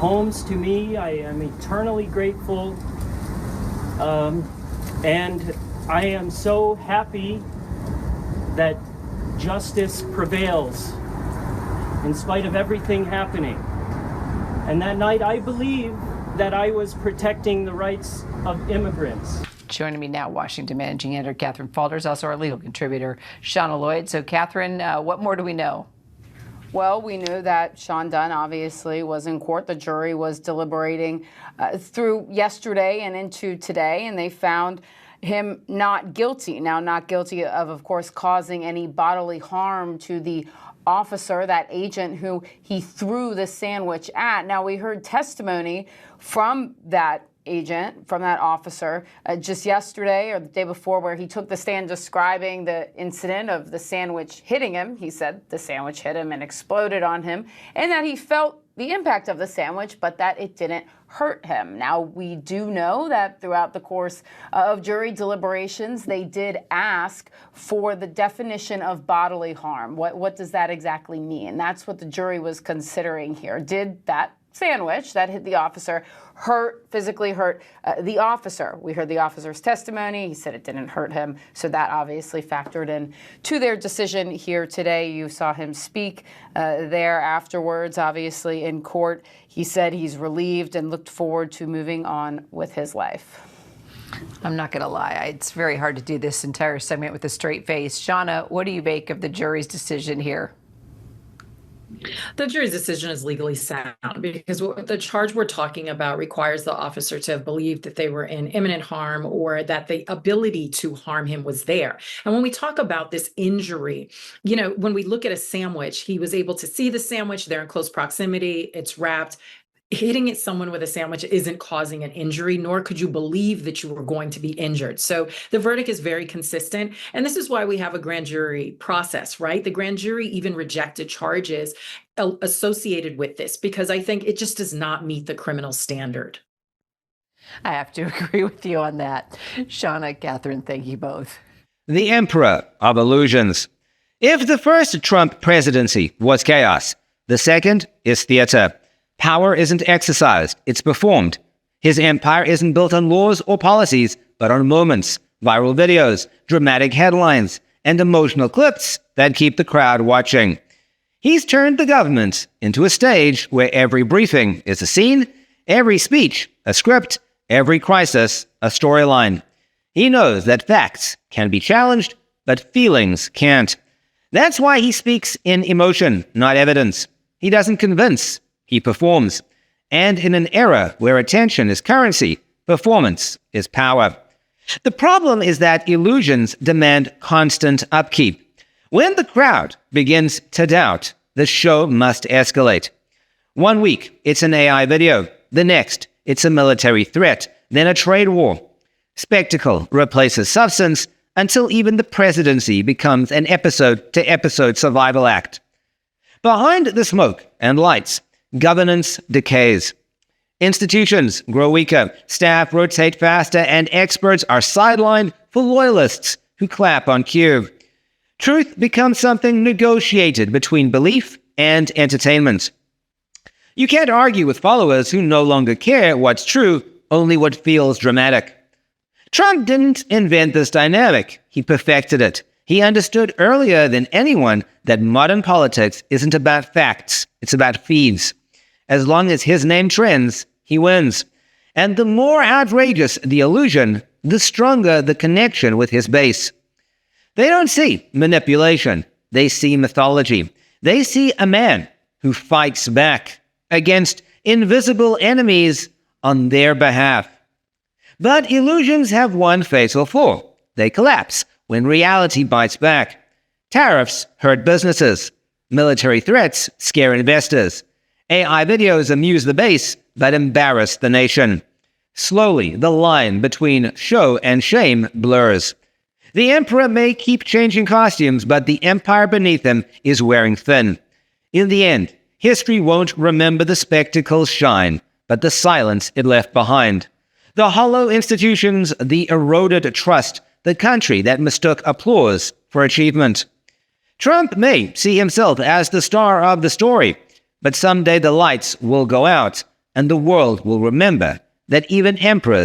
homes to me. I am eternally grateful. And I am so happy that justice prevails in spite of everything happening. And that night, I believe that I was protecting the rights of immigrants. Joining me now, Washington managing editor Catherine Falters, also our legal contributor, Shauna Lloyd. So, Catherine, what more do we know? Well, we knew that Sean Dunn obviously was in court. The jury was deliberating through yesterday and into today, and they found him not guilty. Now, not guilty of course, causing any bodily harm to the officer, that agent who he threw the sandwich at. Now, we heard testimony from that agent, from that officer, just yesterday or the day before, where he took the stand describing the incident of the sandwich hitting him. He said the sandwich hit him and exploded on him, and that he felt the impact of the sandwich, but that it didn't hurt him. Now, we do know that throughout the course of jury deliberations, they did ask for the definition of bodily harm. What does that exactly mean? That's what the jury was considering here. Did that sandwich that hit the officer physically hurt the officer? We heard the officer's testimony. He said it didn't hurt him. So that obviously factored in to their decision here today. You saw him speak there afterwards, obviously in court. He said he's relieved and looked forward to moving on with his life. I'm not going to lie. It's very hard to do this entire segment with a straight face. Shauna, what do you make of the jury's decision here? The jury's decision is legally sound because the charge we're talking about requires the officer to have believed that they were in imminent harm or that the ability to harm him was there. And when we talk about this injury, when we look at a sandwich, he was able to see the sandwich. They're in close proximity. It's wrapped. Hitting at someone with a sandwich isn't causing an injury, nor could you believe that you were going to be injured. So the verdict is very consistent. And this is why we have a grand jury process, right? The grand jury even rejected charges associated with this because I think it just does not meet the criminal standard. I have to agree with you on that. Shauna, Catherine, thank you both. The emperor of illusions. If the first Trump presidency was chaos, the second is theater. Power isn't exercised, it's performed. His empire isn't built on laws or policies, but on moments, viral videos, dramatic headlines, and emotional clips that keep the crowd watching. He's turned the government into a stage where every briefing is a scene, every speech a script, every crisis a storyline. He knows that facts can be challenged, but feelings can't. That's why he speaks in emotion, not evidence. He doesn't convince. He performs. And in an era where attention is currency, performance is power. The problem is that illusions demand constant upkeep. When the crowd begins to doubt, the show must escalate. 1 week, it's an AI video. The next, it's a military threat, then a trade war. Spectacle replaces substance until even the presidency becomes an episode-to-episode survival act. Behind the smoke and lights, governance decays. Institutions grow weaker, staff rotate faster, and experts are sidelined for loyalists who clap on cue. Truth becomes something negotiated between belief and entertainment. You can't argue with followers who no longer care what's true, only what feels dramatic. Trump didn't invent this dynamic. He perfected it. He understood earlier than anyone that modern politics isn't about facts, it's about feeds. As long as his name trends, he wins. And the more outrageous the illusion, the stronger the connection with his base. They don't see manipulation. They see mythology. They see a man who fights back against invisible enemies on their behalf. But illusions have one fatal flaw. They collapse when reality bites back. Tariffs hurt businesses. Military threats scare investors. AI videos amuse the base, but embarrass the nation. Slowly, the line between show and shame blurs. The emperor may keep changing costumes, but the empire beneath him is wearing thin. In the end, history won't remember the spectacle's shine, but the silence it left behind. The hollow institutions, the eroded trust, the country that mistook applause for achievement. Trump may see himself as the star of the story, but someday the lights will go out, and the world will remember that even emperors